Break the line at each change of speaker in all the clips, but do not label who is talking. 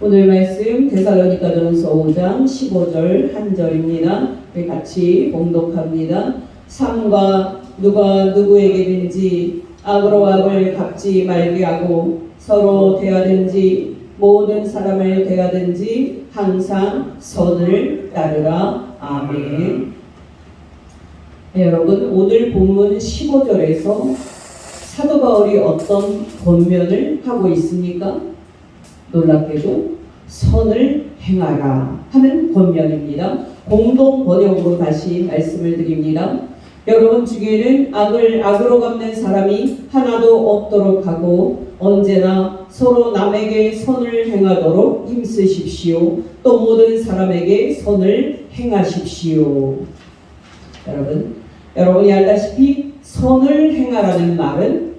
오늘 말씀 데살로니가전서 5장 15절 한 절입니다. 우리 같이 봉독합니다. 삼가 누가 누구에게든지 악으로 악을 갚지 말게 하고 서로 대하든지 모든 사람을 대하든지 항상 선을 따르라. 아멘. 네, 여러분 오늘 본문 15절에서 사도 바울이 어떤 권면을 하고 있습니까? 놀랍게도 선을 행하라 하는 권면입니다. 공동 번역으로 다시 말씀을 드립니다. 여러분 중에는 악을 악으로 갚는 사람이 하나도 없도록 하고 언제나 서로 남에게 선을 행하도록 힘쓰십시오. 또 모든 사람에게 선을 행하십시오. 여러분이 알다시피 선을 행하라는 말은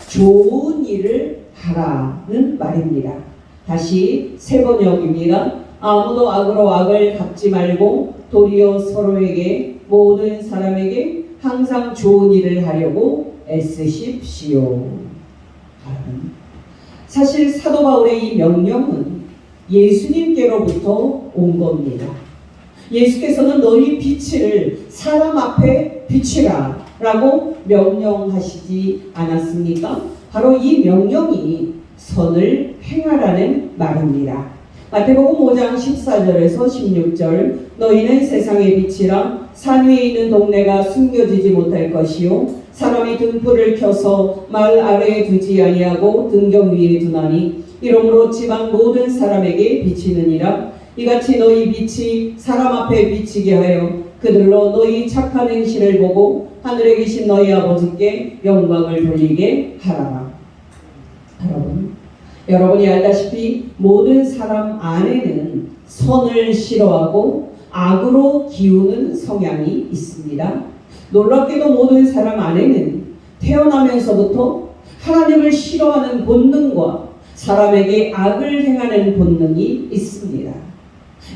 좋은 일을 하라는 말입니다. 다시 새 번역입니다. 아무도 악으로 악을 갚지 말고 도리어 서로에게 모든 사람에게 항상 좋은 일을 하려고 애쓰십시오. 사실 사도 바울의 이 명령은 예수님께로부터 온 겁니다. 예수께서는 너희 빛을 사람 앞에 비추라 라고 명령하시지 않았습니까? 바로 이 명령이 선을 행하라는 말입니다. 마태복음 5장 14절에서 16절 너희는 세상의 빛이라 산 위에 있는 동네가 숨겨지지 못할 것이요 사람이 등불을 켜서 말 아래에 두지 아니하고 등경 위에 두나니 이러므로 지방 모든 사람에게 비치느니라. 이같이 너희 빛이 사람 앞에 비치게 하여 그들로 너희 착한 행실을 보고 하늘에 계신 너희 아버지께 영광을 돌리게 하라. 여러분이 알다시피 모든 사람 안에는 선을 싫어하고 악으로 기우는 성향이 있습니다. 놀랍게도 모든 사람 안에는 태어나면서부터 하나님을 싫어하는 본능과 사람에게 악을 행하는 본능이 있습니다.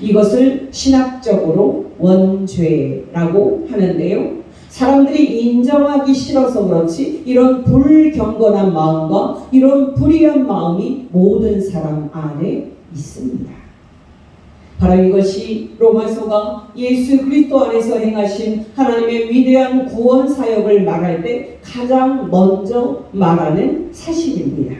이것을 신학적으로 원죄라고 하는데요. 사람들이 인정하기 싫어서 그렇지 이런 불경건한 마음과 이런 불의한 마음이 모든 사람 안에 있습니다. 바로 이것이 로마서가 예수 그리스도 안에서 행하신 하나님의 위대한 구원 사역을 말할 때 가장 먼저 말하는 사실입니다.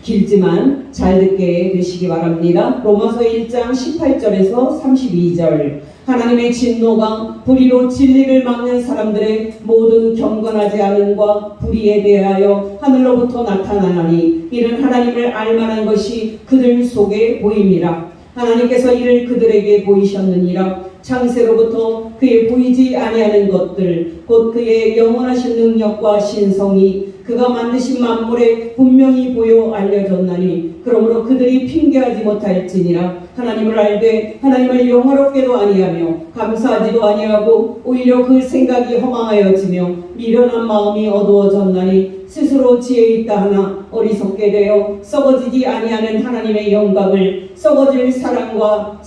길지만 잘 듣게 되시기 바랍니다. 로마서 1장 18절에서 32절 하나님의 진노가 불의로 진리를 막는 사람들의 모든 경건하지 않음과 불의에 대하여 하늘로부터 나타나나니 이는 하나님을 알만한 것이 그들 속에 보임이라. 하나님께서 이를 그들에게 보이셨느니라. 창세로부터 그의 보이지 아니하는 것들 곧 그의 영원하신 능력과 신성이 그가 만드신 만물에 분명히 보여 알려졌나니 그러므로 그들이 핑계하지 못할지니라. 하나님을 알되 하나님을 영화롭게도 아니하며 감사하지도 아니하고 오히려 그 생각이 허망하여지며 미련한 마음이 어두워졌나니 스스로 지혜 있다 하나 어리석게 되어 썩어지지 아니하는 하나님의 영광을 썩어질 사람과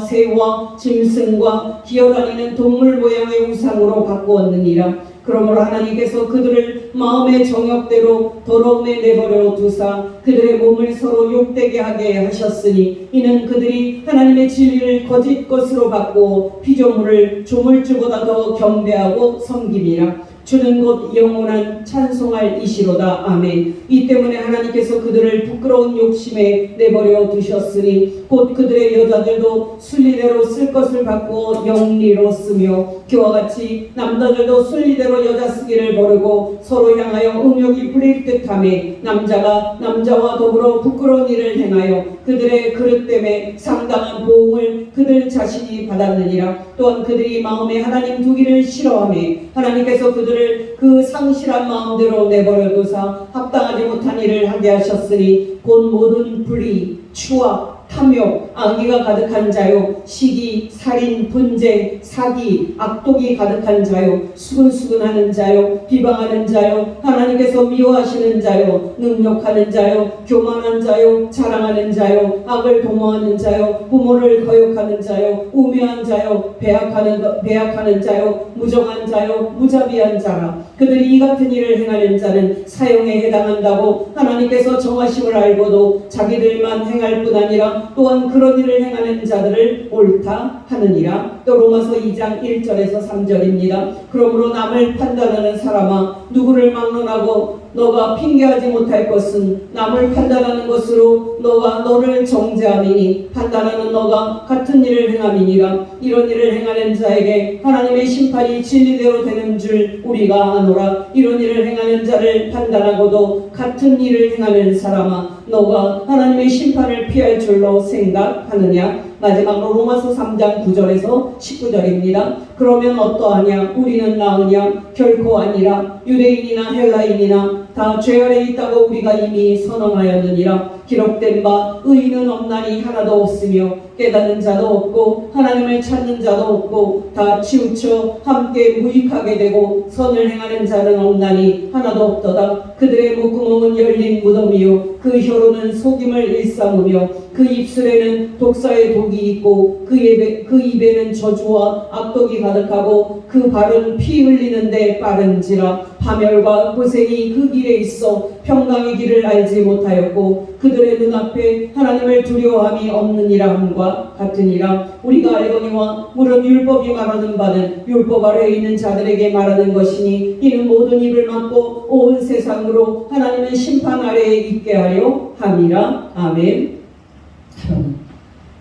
새와 짐승과 기어다니는 동물 모양의 우상으로 바꾸었느니라. 그러므로 하나님께서 그들을 마음의 정욕대로 더러움에 내버려 두사 그들의 몸을 서로 욕되게 하게 하셨으니 이는 그들이 하나님의 진리를 거짓 것으로 바꾸어 피조물을 조물주보다 더 경배하고 섬김이라. 주는 곧 영원한 찬송할 이시로다. 아멘. 이 때문에 하나님께서 그들을 부끄러운 욕심에 내버려 두셨으니 곧 그들의 여자들도 순리대로 쓸 것을 바꾸어 영리로 쓰며 그와 같이 남자들도 순리대로 여자 쓰기를 버리고 서로 향하여 음욕이 부릴 듯하며 남자가 남자와 더불어 부끄러운 일을 행하여 그들의 그릇 때문에 상당한 보응을 그들 자신이 받았느니라. 또한 그들이 마음에 하나님 두기를 싫어하며 하나님께서 그들을 그 상실한 마음대로 내버려 두사 합당하지 못한 일을 하게 하셨으니 곧 모든 불의, 추악, 탐욕, 악의가 가득한 자요 시기, 살인, 분쟁, 사기, 악독이 가득한 자요 수근수근하는 자요 비방하는 자요 하나님께서 미워하시는 자요 능욕하는 자요 교만한 자요 자랑하는 자요 악을 도모하는 자요 부모를 거역하는 자요 우매한 자요 배약하는 자요 무정한 자요 무자비한 자라. 그들이 이 같은 일을 행하는 자는 사형에 해당한다고 하나님께서 정하심을 알고도 자기들만 행할 뿐 아니라 또한 그런 일을 행하는 자들을 옳다 하느니라. 또 로마서 2장 1절에서 3절입니다. 그러므로 남을 판단하는 사람아, 누구를 막론하고 너가 핑계하지 못할 것은 남을 판단하는 것으로 너가 너를 정죄함이니 판단하는 너가 같은 일을 행함이니라. 이런 일을 행하는 자에게 하나님의 심판이 진리대로 되는 줄 우리가 아노라. 이런 일을 행하는 자를 판단하고도 같은 일을 행하는 사람아, 너가 하나님의 심판을 피할 줄로 생각하느냐. 마지막으로 로마서 3장 9절에서 19절입니다. 그러면 어떠하냐? 우리는 나으냐? 결코 아니라. 유대인이나 헬라인이나 다 죄 아래 있다고 우리가 이미 선언하였느니라. 기록된 바 의인은 없나니 하나도 없으며 깨닫는 자도 없고 하나님을 찾는 자도 없고 다 치우쳐 함께 무익하게 되고 선을 행하는 자는 없나니 하나도 없도다. 그들의 목구멍은 열린 무덤이요 그 혀로는 속임을 일삼으며 그 입술에는 독사의 독이 있고 그 입에는 저주와 악독이 가득하고 그 발은 피 흘리는데 빠른지라. 파멸과 고생이 그 길에 있어 평강의 길을 알지 못하였고 그들의 눈앞에 하나님을 두려워함이 없느니라 함과 같으니라. 우리가 알거니와 물은 율법이 말하는 바는 율법 아래에 있는 자들에게 말하는 것이니 이는 모든 입을 막고 온 세상으로 하나님의 심판 아래에 있게 하려 함이라. 아멘.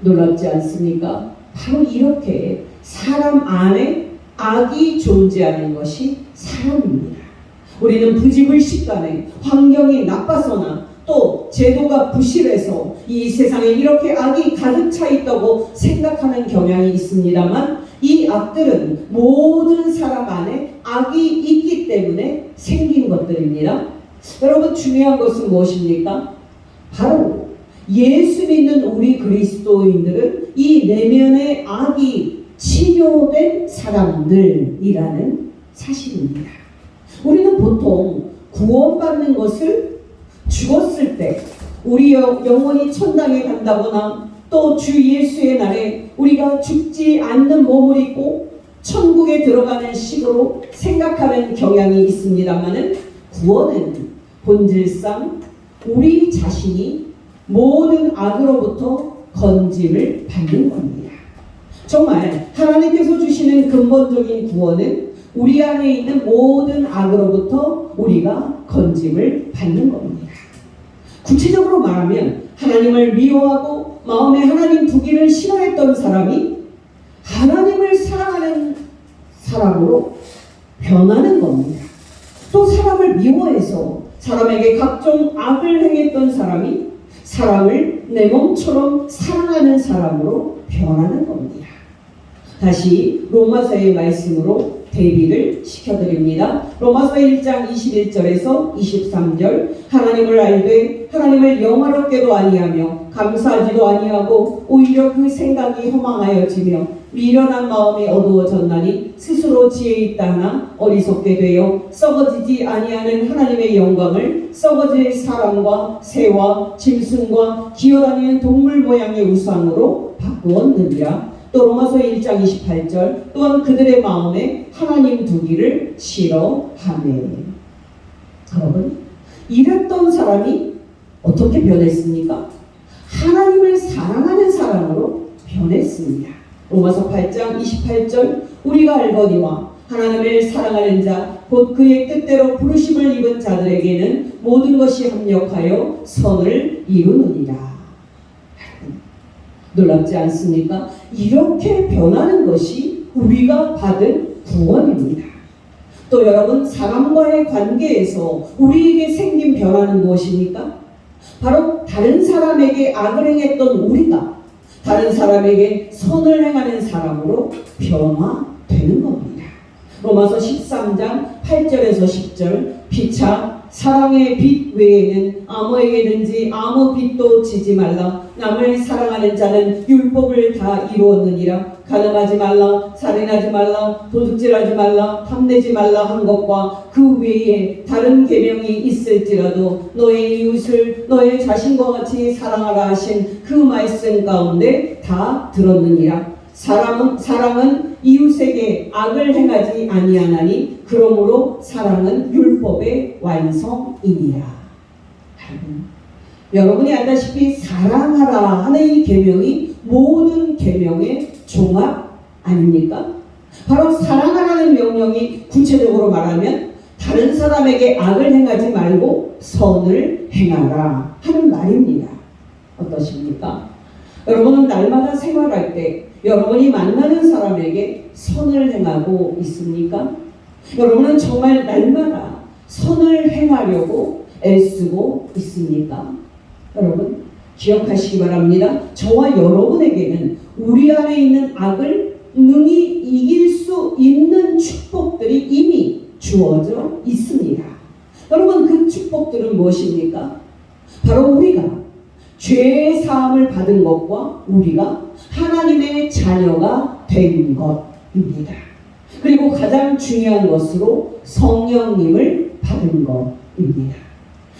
놀랍지 않습니까? 바로 이렇게 사람 안에 악이 존재하는 것이 사람입니다. 우리는 부지불식간에 환경이 나빠서나 또 제도가 부실해서 이 세상에 이렇게 악이 가득 차 있다고 생각하는 경향이 있습니다만 이 악들은 모든 사람 안에 악이 있기 때문에 생긴 것들입니다. 여러분, 중요한 것은 무엇입니까? 바로 예수 믿는 우리 그리스도인들은 이 내면의 악이 치료된 사람들이라는 사실입니다. 우리는 보통 구원받는 것을 죽었을 때 우리 영혼이 천당에 간다거나 또 주 예수의 날에 우리가 죽지 않는 몸을 입고 천국에 들어가는 식으로 생각하는 경향이 있습니다만은 구원은 본질상 우리 자신이 모든 악으로부터 건짐을 받는 겁니다. 정말 하나님께서 주시는 근본적인 구원은 우리 안에 있는 모든 악으로부터 우리가 건짐을 받는 겁니다. 구체적으로 말하면 하나님을 미워하고 마음에 하나님 두기를 싫어했던 사람이 하나님을 사랑하는 사람으로 변하는 겁니다. 또 사람을 미워해서 사람에게 각종 악을 행했던 사람이 사람을 내 몸처럼 사랑하는 사람으로 변하는 겁니다. 다시 로마서의 말씀으로 대비를 시켜드립니다. 로마서 1장 21절에서 23절. 하나님을 알되 하나님을 영화롭게도 아니하며 감사하지도 아니하고 오히려 그 생각이 허망하여지며 미련한 마음이 어두워졌나니 스스로 지혜 있다 하나 어리석게 되어 썩어지지 아니하는 하나님의 영광을 썩어질 사람과 새와 짐승과 기어다니는 동물 모양의 우상으로 바꾸었느니라. 또 로마서 1장 28절. 또한 그들의 마음에 하나님 두기를 싫어하네. 여러분, 이랬던 사람이 어떻게 변했습니까? 하나님을 사랑하는 사람으로 변했습니다. 로마서 8장 28절. 우리가 알거니와 하나님을 사랑하는 자 곧 그의 뜻대로 부르심을 입은 자들에게는 모든 것이 합력하여 선을 이루느니라. 놀랍지 않습니까? 이렇게 변하는 것이 우리가 받은 구원입니다. 또 여러분, 사람과의 관계에서 우리에게 생긴 변화는 무엇입니까? 바로 다른 사람에게 악을 행했던 우리가 다른 사람에게 선을 행하는 사람으로 변화되는 겁니다. 로마서 13장 8절에서 10절. 피차 사랑의 빛 외에는 아무에게든지 아무 빛도 지지 말라. 남을 사랑하는 자는 율법을 다 이루었느니라. 가늠하지 말라, 살인하지 말라, 도둑질하지 말라, 탐내지 말라 한 것과 그 외에 다른 계명이 있을지라도 너의 이웃을 너의 자신과 같이 사랑하라 하신 그 말씀 가운데 다 들었느니라. 사랑은 이웃에게 악을 행하지 아니하나니 그러므로 사랑은 율법의 완성이니라. 여러분이 알다시피 사랑하라 하는 이 계명이 모든 계명의 종합 아닙니까? 바로 사랑하라는 명령이 구체적으로 말하면 다른 사람에게 악을 행하지 말고 선을 행하라 하는 말입니다. 어떠십니까? 여러분은 날마다 생활할 때 여러분이 만나는 사람에게 선을 행하고 있습니까? 여러분은 정말 날마다 선을 행하려고 애쓰고 있습니까? 여러분 기억하시기 바랍니다. 저와 여러분에게는 우리 안에 있는 악을 능히 이길 수 있는 축복들이 이미 주어져 있습니다. 여러분 그 축복들은 무엇입니까? 바로 우리가 죄의 사함을 받은 것과 우리가 하나님의 자녀가 된 것입니다. 그리고 가장 중요한 것으로 성령님을 받은 것입니다.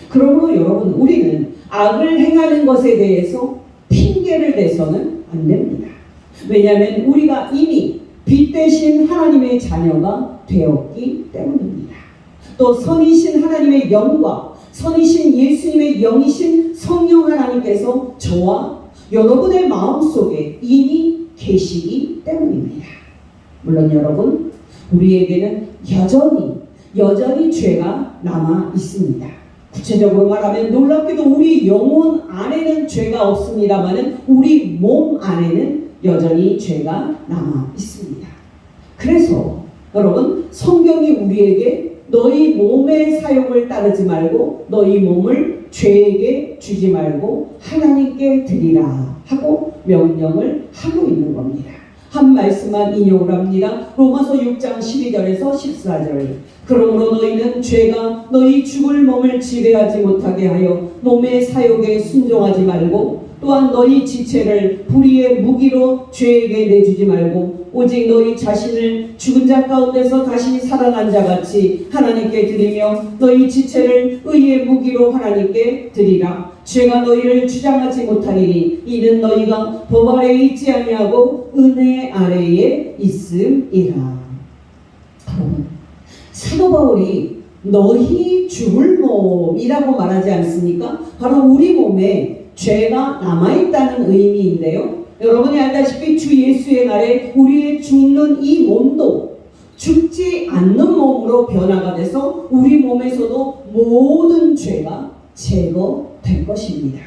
그러므로 여러분 우리는 악을 행하는 것에 대해서 핑계를 대서는 안 됩니다. 왜냐하면 우리가 이미 빛 대신 하나님의 자녀가 되었기 때문입니다. 또 선이신 하나님의 영과 선이신 예수님의 영이신 성령 하나님께서 저와 여러분의 마음속에 이미 계시기 때문입니다. 물론 여러분 우리에게는 여전히 죄가 남아 있습니다. 구체적으로 말하면 놀랍게도 우리 영혼 안에는 죄가 없습니다만 우리 몸 안에는 여전히 죄가 남아 있습니다. 그래서 여러분 성경이 우리에게 너희 몸의 사욕을 따르지 말고 너희 몸을 죄에게 주지 말고 하나님께 드리라 하고 명령을 하고 있는 겁니다. 한 말씀만 인용을 합니다. 로마서 6장 12절에서 14절. 그러므로 너희는 죄가 너희 죽을 몸을 지배하지 못하게 하여 몸의 사욕에 순종하지 말고 또한 너희 지체를 불의의 무기로 죄에게 내주지 말고 오직 너희 자신을 죽은 자 가운데서 다시 살아난 자같이 하나님께 드리며 너희 지체를 의의 무기로 하나님께 드리라. 죄가 너희를 주장하지 못하리니 이는 너희가 법 아래에 있지 아니하고 은혜 아래에 있음이라. 사도 바울이 너희 죽을 몸이라고 말하지 않습니까? 바로 우리 몸에 죄가 남아있다는 의미인데요. 여러분이 알다시피 주 예수의 날에 우리의 죽는 이 몸도 죽지 않는 몸으로 변화가 돼서 우리 몸에서도 모든 죄가 제거될 것입니다.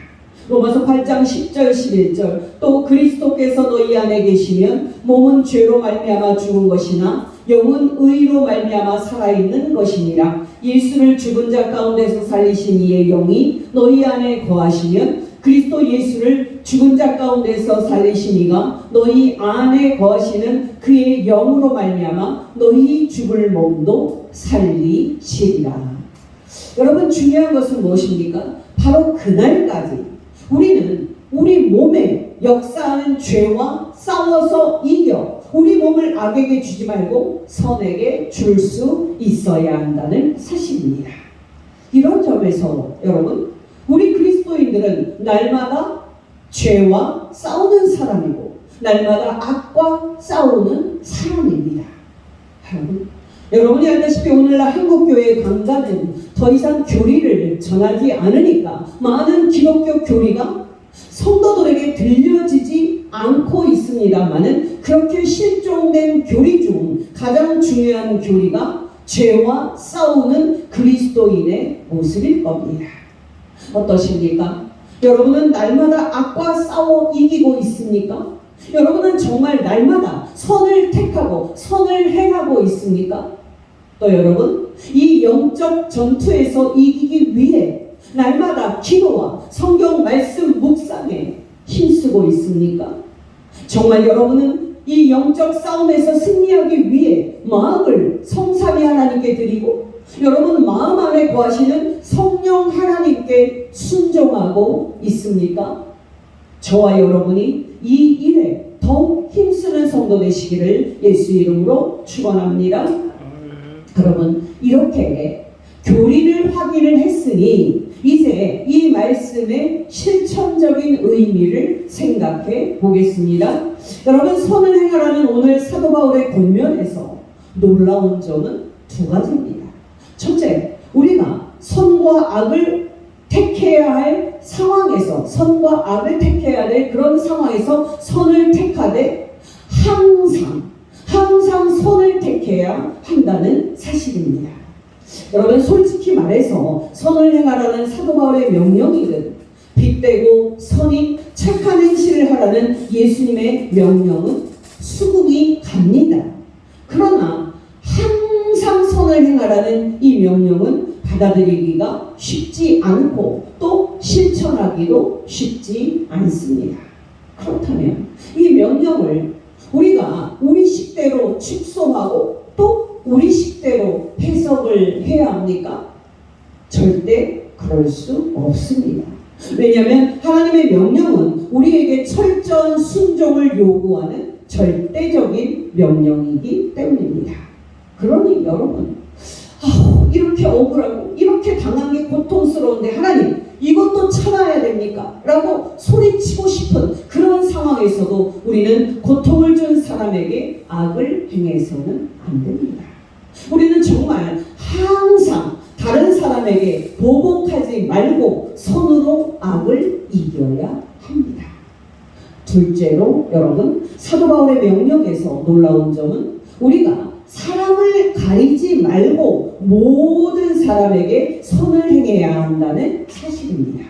로마서 8장 10절 11절 또 그리스도께서 너희 안에 계시면 몸은 죄로 말미암아 죽은 것이나 영은 의로 말미암아 살아있는 것이니라. 예수를 죽은 자 가운데서 살리신 이의 영이 너희 안에 거하시면 그리스도 예수를 죽은 자 가운데서 살리신 이가 너희 안에 거하시는 그의 영으로 말미암아 너희 죽을 몸도 살리시리라. 여러분 중요한 것은 무엇입니까? 바로 그날까지 우리는 우리 몸에 역사하는 죄와 싸워서 이겨 우리 몸을 악에게 주지 말고 선에게 줄 수 있어야 한다는 사실입니다. 이런 점에서 여러분 우리 그리스도인들은 날마다 죄와 싸우는 사람이고 날마다 악과 싸우는 사람입니다. 여러분이 알다시피 오늘날 한국교회의 강단은 더 이상 교리를 전하지 않으니까 많은 기독교 교리가 성도들에게 들려지지 않고 있습니다만은 그렇게 실종된 교리 중 가장 중요한 교리가 죄와 싸우는 그리스도인의 모습일 겁니다. 어떠십니까? 여러분은 날마다 악과 싸워 이기고 있습니까? 여러분은 정말 날마다 선을 택하고 선을 행하고 있습니까? 또 여러분 이 영적 전투에서 이기기 위해 날마다 기도와 성경 말씀 묵상에 힘쓰고 있습니까? 정말 여러분은 이 영적 싸움에서 승리하기 위해 마음을 성삼위 하나님께 드리고 여러분 마음 안에 거하시는 성령 하나님께 순종하고 있습니까? 저와 여러분이 이 일에 더욱 힘쓰는 성도 되시기를 예수 이름으로 축원합니다. 여러분 이렇게 교리를 확인을 했으니 이제 이 말씀의 실천 실천적인 의미를 생각해 보겠습니다. 여러분, 선을 행하라는 오늘 사도 바울의 권면에서 놀라운 점은 두 가지입니다. 첫째, 우리가 선과 악을 택해야 할 상황에서, 선과 악을 택해야 될 그런 상황에서 선을 택하되 항상 선을 택해야 한다는 사실입니다. 여러분, 솔직히 말해서 선을 행하라는 사도 바울의 명령이든 빛되고 선인 착한 행실을 하라는 예수님의 명령은 수긍이 갑니다. 그러나 항상 선을 행하라는 이 명령은 받아들이기가 쉽지 않고 또 실천하기도 쉽지 않습니다. 그렇다면 이 명령을 우리가 우리 식대로 축소하고 또 우리 식대로 해석을 해야 합니까? 절대 그럴 수 없습니다. 왜냐하면 하나님의 명령은 우리에게 철저한 순종을 요구하는 절대적인 명령이기 때문입니다. 그러니 여러분, 이렇게 억울하고 이렇게 당한 게 고통스러운데 하나님 이것도 참아야 됩니까? 라고 소리치고 싶은 그런 상황에서도 우리는 고통을 준 사람에게 악을 행해서는 안 됩니다. 우리는 정말 항상 다른 사람에게 보복하지 말고 선으로 악을 이겨야 합니다. 둘째로 여러분, 사도 바울의 명령에서 놀라운 점은 우리가 사람을 가리지 말고 모든 사람에게 선을 행해야 한다는 사실입니다.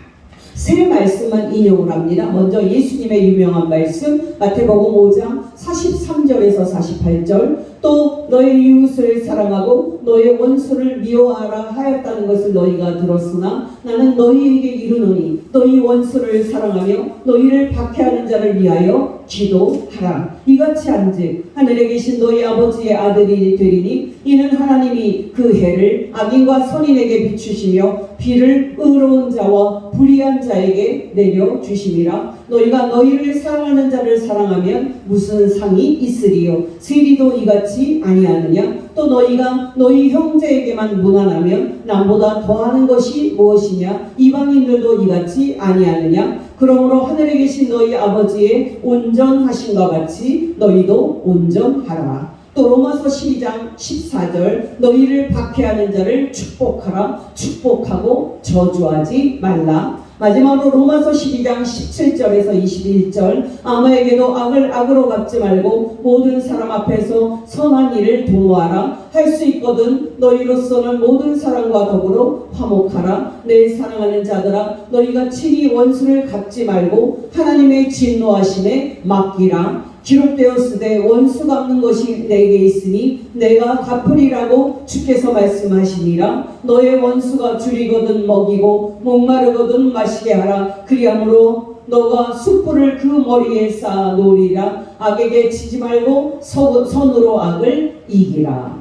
세 말씀만 인용을 합니다. 먼저 예수님의 유명한 말씀 마태복음 5장 43절에서 48절, 또 너의 이웃을 사랑하고 너의 원수를 미워하라 하였다는 것을 너희가 들었으나 나는 너희에게 이르노니 너희 원수를 사랑하며 너희를 박해하는 자를 위하여 기도하라. 이같이 한즉 하늘에 계신 너희 아버지의 아들이 되리니 이는 하나님이 그 해를 악인과 선인에게 비추시며 비를 의로운 자와 불의한 자에게 내려주심이라. 너희가 너희를 사랑하는 자를 사랑하면 무슨 상이 있으리요? 세리도 이같이 아니하느냐? 또 너희가 너희 형제에게만 무난하면 남보다 더하는 것이 무엇이냐? 이방인들도 이같이 아니하느냐? 그러므로 하늘에 계신 너희 아버지의 온전하심과 같이 너희도 온전하라. 또 로마서 12장 14절, 너희를 박해하는 자를 축복하라. 축복하고 저주하지 말라. 마지막으로 로마서 12장 17절에서 21절, 아무에게도 악을 악으로 갚지 말고 모든 사람 앞에서 선한 일을 도모하라. 할 수 있거든 너희로서는 모든 사람과 더불어 화목하라. 내 사랑하는 자들아, 너희가 친히 원수를 갚지 말고 하나님의 진노하심에 맡기라. 기록되었으되 원수 갚는 것이 내게 있으니 내가 갚으리라고 주께서 말씀하시니라. 너의 원수가 줄이거든 먹이고 목마르거든 마시게 하라. 그리함으로 너가 숯불을 그 머리에 쌓아 놓으리라. 악에게 치지 말고 선으로 악을 이기라.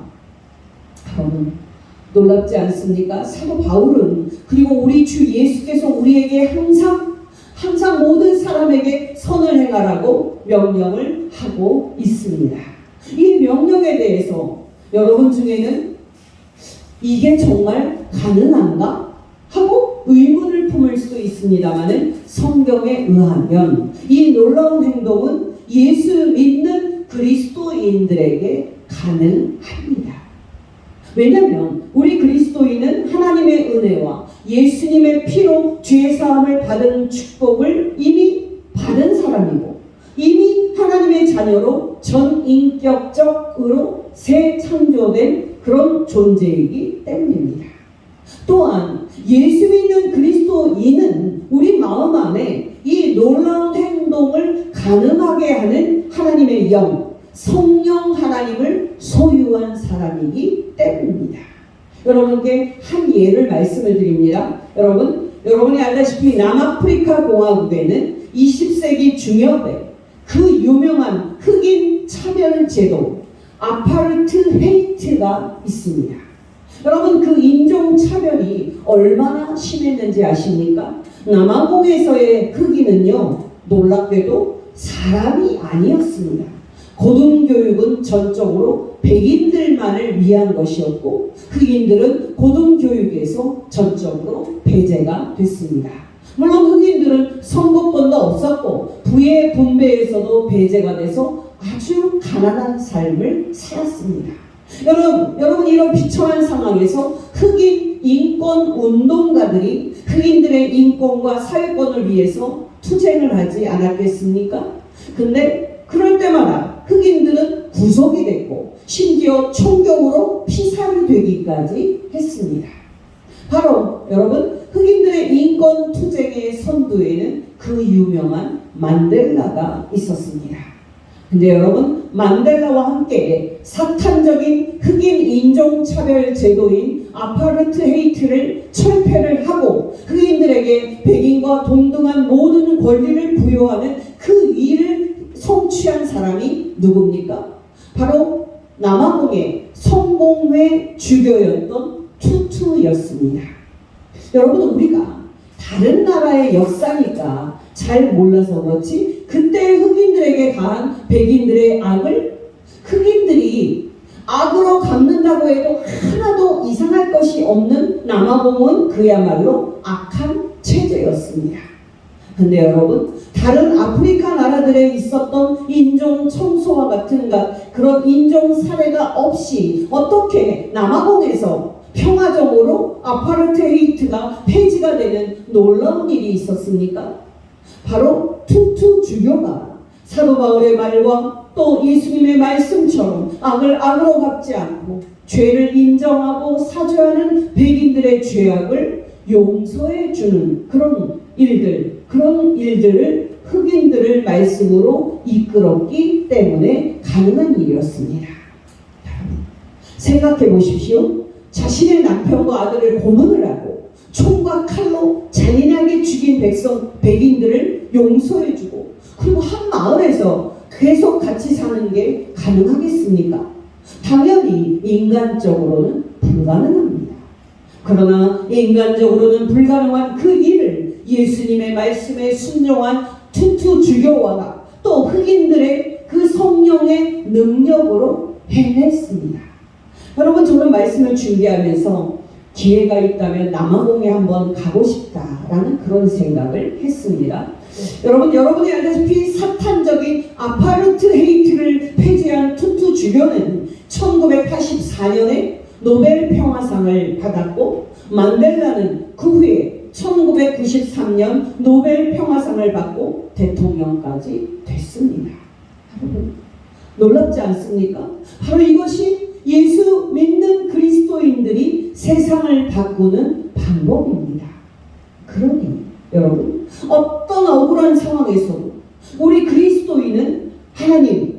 여러분, 놀랍지 않습니까? 사도 바울은, 그리고 우리 주 예수께서 우리에게 항상 모든 사람에게 선을 행하라고 명령을 하고 있습니다. 이 명령에 대해서 여러분 중에는 이게 정말 가능한가? 하고 의문을 품을 수도 있습니다만 성경에 의하면 이 놀라운 행동은 예수 믿는 그리스도인들에게 가능합니다. 왜냐하면 우리 그리스도인은 하나님의 은혜와 예수님의 피로 죄사함을 받은 축복을 이미 받은 사람이고 이미 하나님의 자녀로 전인격적으로 새 창조된 그런 존재이기 때문입니다. 또한 예수 믿는 그리스도인은 우리 마음 안에 이 놀라운 행동을 가능하게 하는 하나님의 영, 성령 하나님을 소유한 사람이기 때문입니다. 여러분께 한 예를 말씀을 드립니다. 여러분이 알다시피 남아프리카 공화국에는 20세기 중엽에 그 유명한 흑인 차별 제도 아파르트헤이트가 있습니다. 여러분, 그 인종 차별이 얼마나 심했는지 아십니까? 남아공에서의 흑인은요, 놀랍게도 사람이 아니었습니다. 고등교육은 전적으로 백인들만을 위한 것이었고 흑인들은 고등교육에서 전적으로 배제가 됐습니다. 물론 흑인들은 선거 없었고 부의 분배에서도 배제가 돼서 아주 가난한 삶을 살았습니다. 여러분 이런 비참한 상황에서 흑인 인권 운동가들이 흑인들의 인권과 사회권을 위해서 투쟁을 하지 않았겠습니까? 근데 그럴 때마다 흑인들은 구속이 됐고 심지어 총격으로 피살이 되기까지 했습니다. 바로 여러분 흑인들의 인권 투쟁의 선두에는 그 유명한 만델라가 있었습니다. 근데 여러분 만델라와 함께 사탄적인 흑인 인종차별 제도인 아파르트헤이트를 철폐를 하고 흑인들에게 백인과 동등한 모든 권리를 부여하는 그 일을 성취한 사람이 누굽니까? 바로 남아공의 성공회 주교였던 투투였습니다. 여러분 우리가 다른 나라의 역사니까 잘 몰라서 그렇지 그때 흑인들에게 가한 백인들의 악을 흑인들이 악으로 갚는다고 해도 하나도 이상할 것이 없는 남아공은 그야말로 악한 체제였습니다. 근데 여러분 다른 아프리카 나라들에 있었던 인종 청소와 같은 그런 인종 사례가 없이 어떻게 남아공에서 평화적으로 아파르테헤이트가 폐지가 되는 놀라운 일이 있었습니까? 바로 투투 주교가 사도 바울의 말과 또 예수님의 말씀처럼 악을 악으로 갚지 않고 죄를 인정하고 사죄하는 백인들의 죄악을 용서해 주는 그런 일들을 흑인들을 말씀으로 이끌었기 때문에 가능한 일이었습니다. 생각해 보십시오. 자신의 남편과 아들을 고문을 하고 총과 칼로 잔인하게 죽인 백인들을 용서해주고 그리고 한 마을에서 계속 같이 사는 게 가능하겠습니까? 당연히 인간적으로는 불가능합니다. 그러나 인간적으로는 불가능한 그 일을 예수님의 말씀에 순종한 투투 주교와 또 흑인들의 그 성령의 능력으로 해냈습니다. 여러분 저는 말씀을 준비하면서 기회가 있다면 남아공에 한번 가고 싶다라는 그런 생각을 했습니다. 여러분이 알다시피 사탄적인 아파르트헤이트를 폐지한 투투 주교는 1984년에 노벨 평화상을 받았고 만델라는 그 후에 1993년 노벨 평화상을 받고 대통령까지 됐습니다. 여러분 놀랍지 않습니까? 바로 이것이 예수 믿는 그리스도인들이 세상을 바꾸는 방법입니다. 그러니 여러분 어떤 억울한 상황에서도 우리 그리스도인은 하나님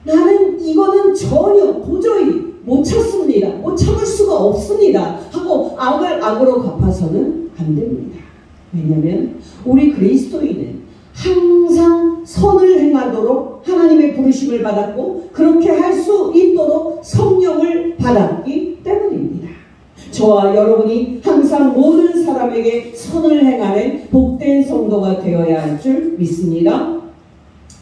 나는 이거는 전혀 도저히 못 참습니다. 못 참을 수가 없습니다. 하고 악을 악으로 갚아서는 안 됩니다. 왜냐하면 우리 그리스도인은 항상 선을 행하도록 하나님의 부르심을 받았고 그렇게 할 수 있도록 성령을 받았기 때문입니다. 저와 여러분이 항상 모든 사람에게 선을 행하는 복된 성도가 되어야 할 줄 믿습니다.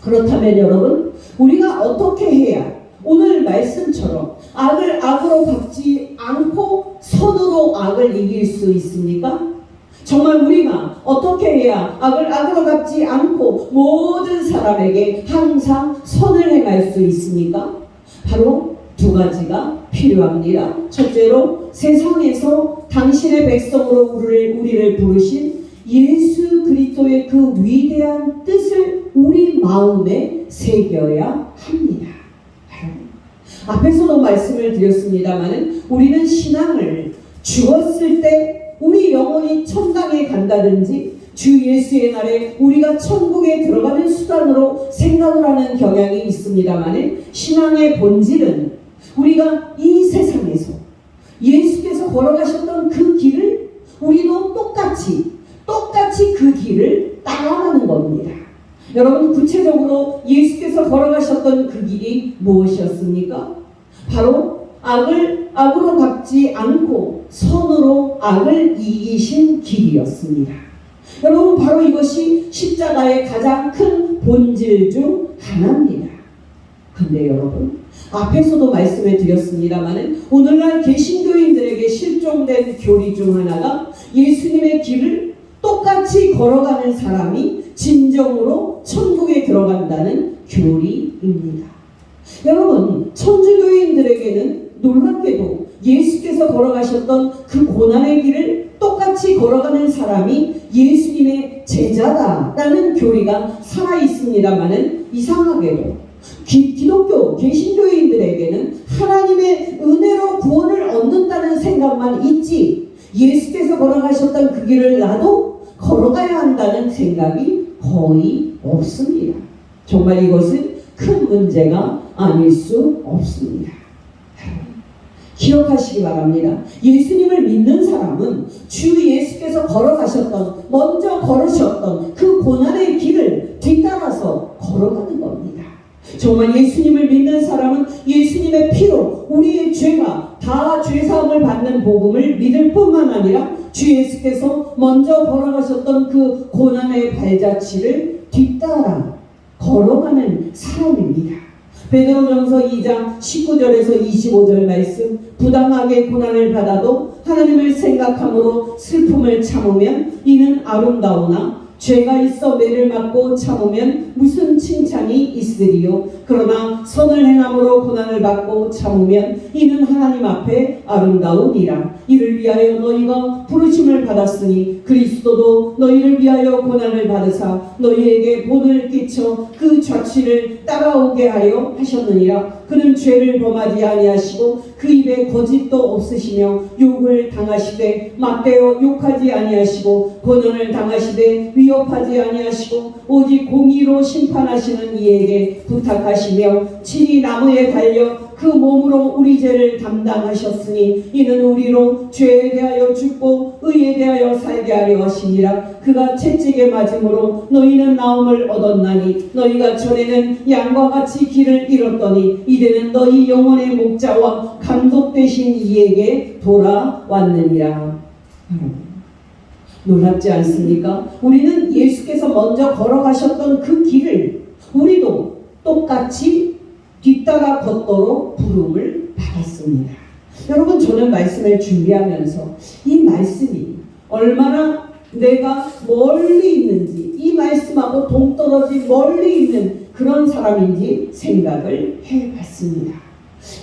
그렇다면 여러분 우리가 어떻게 해야 오늘 말씀처럼 악을 악으로 갚지 않고 선으로 악을 이길 수 있습니까? 정말 우리가 어떻게 해야 악을 악으로 갚지 않고 모든 사람에게 항상 선을 행할 수 있습니까? 바로 두 가지가 필요합니다. 첫째로 세상에서 당신의 백성으로 우리를 부르신 예수 그리스도의 그 위대한 뜻을 우리 마음에 새겨야 합니다. 앞에서도 말씀을 드렸습니다만 우리는 신앙을 죽었을 때 우리 영혼이 천당에 간다든지 주 예수의 날에 우리가 천국에 들어가는 수단으로 생각을 하는 경향이 있습니다만 신앙의 본질은 우리가 이 세상에서 예수께서 걸어가셨던 그 길을 우리도 똑같이 그 길을 따라가는 겁니다. 여러분 구체적으로 예수께서 걸어가셨던 그 길이 무엇이었습니까? 바로 악을 악으로 갚지 않고 선으로 악을 이기신 길이었습니다. 여러분 바로 이것이 십자가의 가장 큰 본질 중 하나입니다. 근데 여러분 앞에서도 말씀을 드렸습니다만 오늘날 개신교인들에게 실종된 교리 중 하나가 예수님의 길을 똑같이 걸어가는 사람이 진정으로 천국에 들어간다는 교리입니다. 여러분, 천주교인들에게는 놀랍게도 예수께서 걸어가셨던 그 고난의 길을 똑같이 걸어가는 사람이 예수님의 제자다라는 교리가 살아있습니다마는 이상하게도 기독교 개신교인들에게는 하나님의 은혜로 구원을 얻는다는 생각만 있지 예수께서 걸어가셨던 그 길을 나도 걸어가야 한다는 생각이 거의 없습니다. 정말 이것은 큰 문제가 아닐 수 없습니다. 기억하시기 바랍니다. 예수님을 믿는 사람은 주 예수께서 걸어가셨던, 먼저 걸으셨던 그 고난의 길을 뒤따라서 걸어가는 겁니다. 정말 예수님을 믿는 사람은 예수님의 피로 우리의 죄가 다 죄사함을 받는 복음을 믿을 뿐만 아니라 주 예수께서 먼저 걸어가셨던 그 고난의 발자취를 뒤따라 걸어가는 사람입니다. 베드로전서 2장 19절에서 25절 말씀, 부당하게 고난을 받아도 하나님을 생각함으로 슬픔을 참으면 이는 아름다우나 죄가 있어 매를 맞고 참으면 무슨 칭찬이 있으리요. 그러나 선을 행함으로 고난을 받고 참으면 이는 하나님 앞에 아름다우니라. 이를 위하여 너희가 부르심을 받았으니 그리스도도 너희를 위하여 고난을 받으사 너희에게 본을 끼쳐 그 좌치를 따라오게 하려 하셨느니라. 그는 죄를 범하지 아니하시고 그 입에 거짓도 없으시며 욕을 당하시되 맞대어 욕하지 아니하시고 고난을 당하시되 위협하지 아니하시고 오직 공의로 심판하시는 이에게 부탁하시며 친히 나무에 달려 그 몸으로 우리 죄를 담당하셨으니 이는 우리로 죄에 대하여 죽고 의에 대하여 살게 하려 하시니라. 그가 채찍에 맞음으로 너희는 나음을 얻었나니 너희가 전에는 양과 같이 길을 잃었더니 이제는 너희 영혼의 목자와 감독 되신 이에게 돌아왔느니라. 놀랍지 않습니까? 우리는 예수께서 먼저 걸어가셨던 그 길을 우리도 똑같이 뒤따라 걷도록 부름을 받았습니다. 여러분, 저는 말씀을 준비하면서 이 말씀이 얼마나 내가 멀리 있는지, 이 말씀하고 동떨어진 멀리 있는 그런 사람인지 생각을 해봤습니다.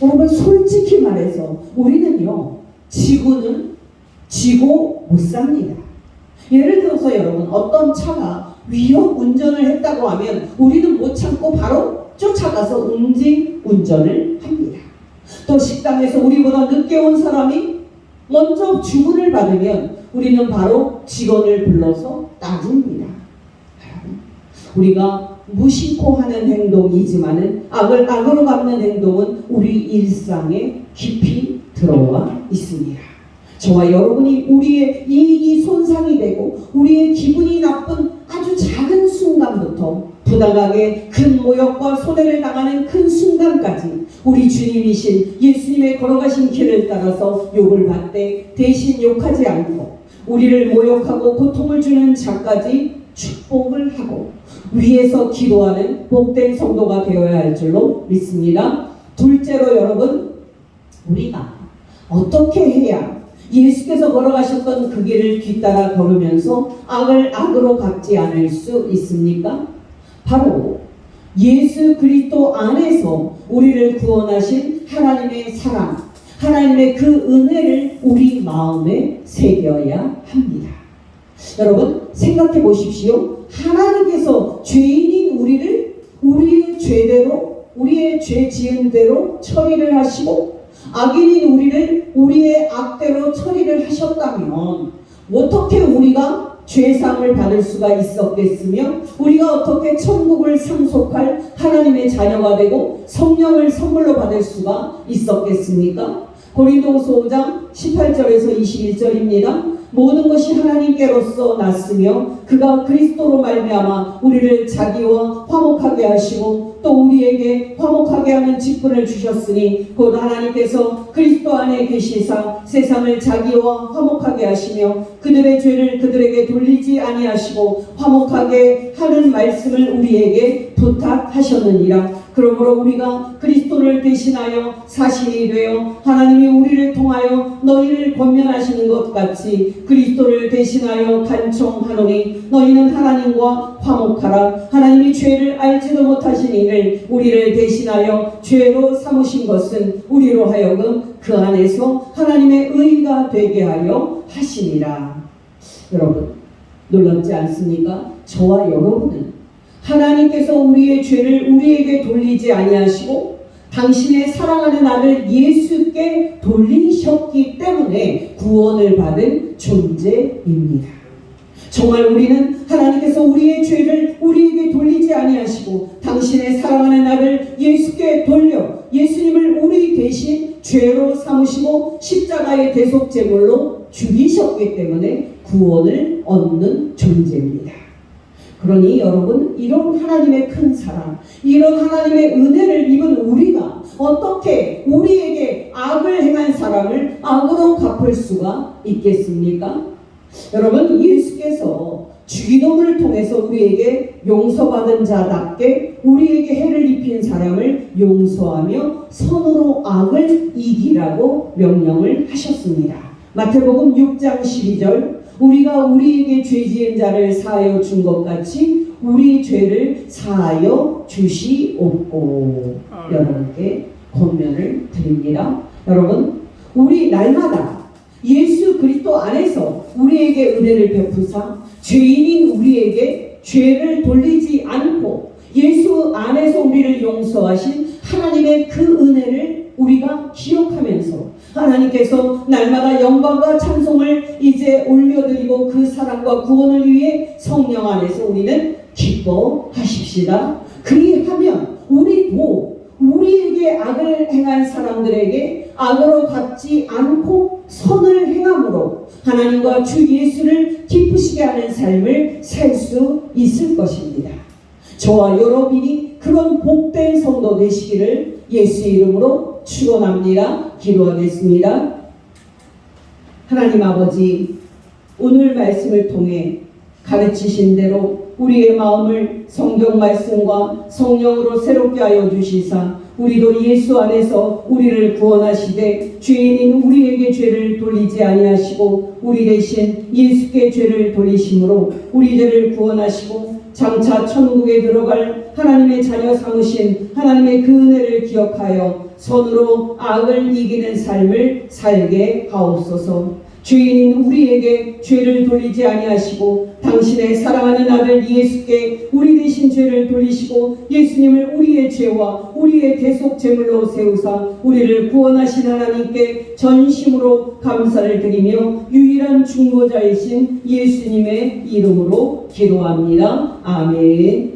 여러분, 솔직히 말해서 우리는요, 지구는 지고 못 삽니다. 예를 들어서 여러분, 어떤 차가 위험 운전을 했다고 하면 우리는 못 참고 바로 쫓아가서 응징 운전을 합니다. 또 식당에서 우리보다 늦게 온 사람이 먼저 주문을 받으면 우리는 바로 직원을 불러서 따집니다. 우리가 무심코 하는 행동이지만은 악을 악으로 갚는 행동은 우리 일상에 깊이 들어와 있습니다. 저와 여러분이 우리의 이익이 손상이 되고 우리의 기분이 나쁜 아주 작은 순간부터 부당하게 큰 모욕과 손해를 당하는 큰 순간까지 우리 주님이신 예수님의 걸어가신 길을 따라서 욕을 받되 대신 욕하지 않고 우리를 모욕하고 고통을 주는 자까지 축복을 하고 위에서 기도하는 복된 성도가 되어야 할 줄로 믿습니다. 둘째로 여러분, 우리가 어떻게 해야 예수께서 걸어가셨던 그 길을 뒤따라 걸으면서 악을 악으로 갚지 않을 수 있습니까? 바로 예수 그리스도 안에서 우리를 구원하신 하나님의 사랑, 하나님의 그 은혜를 우리 마음에 새겨야 합니다. 여러분, 생각해 보십시오. 하나님께서 죄인인 우리를 우리의 죄대로, 우리의 죄 지은 대로 처리를 하시고 악인인 우리를 우리의 악대로 처리를 하셨다면 어떻게 우리가 죄상을 받을 수가 있었겠으며 우리가 어떻게 천국을 상속할 하나님의 자녀가 되고 성령을 선물로 받을 수가 있었겠습니까? 고린도후서 5장 18절에서 21절입니다. 모든 것이 하나님께로서 났으며 그가 그리스도로 말미암아 우리를 자기와 화목하게 하시고 또 우리에게 화목하게 하는 직분을 주셨으니 곧 하나님께서 그리스도 안에 계시사 세상을 자기와 화목하게 하시며 그들의 죄를 그들에게 돌리지 아니하시고 화목하게 하는 말씀을 우리에게 부탁하셨느니라. 그러므로 우리가 그리스도를 대신하여 사신이 되어 하나님이 우리를 통하여 너희를 권면하시는 것 같이 그리스도를 대신하여 간청하노니 너희는 하나님과 화목하라. 하나님이 죄를 알지도 못하신 이를 우리를 대신하여 죄로 삼으신 것은 우리로 하여금 그 안에서 하나님의 의가 되게 하려 하시니라. 여러분, 놀랍지 않습니까? 저와 여러분은 하나님께서 우리의 죄를 우리에게 돌리지 아니하시고 당신의 사랑하는 아들 예수께 돌리셨기 때문에 구원을 받은 존재입니다. 정말 우리는 하나님께서 우리의 죄를 우리에게 돌리지 아니하시고 당신의 사랑하는 아들 예수께 돌려 예수님을 우리 대신 죄로 삼으시고 십자가의 대속제물로 죽이셨기 때문에 구원을 얻는 존재입니다. 그러니 여러분, 이런 하나님의 큰 사랑, 이런 하나님의 은혜를 입은 우리가 어떻게 우리에게 악을 행한 사람을 악으로 갚을 수가 있겠습니까? 여러분, 예수께서 주기도문을 통해서 우리에게 용서받은 자답게 우리에게 해를 입힌 사람을 용서하며 선으로 악을 이기라고 명령을 하셨습니다. 마태복음 6장 12절, 우리가 우리에게 죄 지은 자를 사하여 준 것 같이 우리 죄를 사하여 주시옵고. 여러분께 권면을 드립니다. 여러분, 우리 날마다 예수 그리스도 안에서 우리에게 은혜를 베푸사 죄인인 우리에게 죄를 돌리지 않고 예수 안에서 우리를 용서하신 하나님의 그 은혜를 우리가 기억하면서 하나님께서 날마다 영광과 찬송을 이제 올려드리고 그 사랑과 구원을 위해 성령 안에서 우리는 기뻐하십시다. 그리하면 우리도 우리에게 악을 행한 사람들에게 악으로 갚지 않고 선을 행함으로 하나님과 주 예수를 기쁘시게 하는 삶을 살 수 있을 것입니다. 저와 여러분이 그런 복된 성도 되시기를 예수 이름으로 축원합니다. 기도하겠습니다. 하나님 아버지, 오늘 말씀을 통해 가르치신 대로 우리의 마음을 성경 말씀과 성령으로 새롭게 하여 주시사 우리도 예수 안에서 우리를 구원하시되 죄인인 우리에게 죄를 돌리지 아니하시고 우리 대신 예수께 죄를 돌리심으로 우리 죄를 구원하시고 장차 천국에 들어갈 하나님의 자녀 삼으신 하나님의 그 은혜를 기억하여 선으로 악을 이기는 삶을 살게 하옵소서. 죄인인 우리에게 죄를 돌리지 아니하시고 당신의 사랑하는 아들 예수께 우리 대신 죄를 돌리시고 예수님을 우리의 죄와 우리의 대속 제물로 세우사 우리를 구원하신 하나님께 전심으로 감사를 드리며 유일한 중보자이신 예수님의 이름으로 기도합니다. 아멘.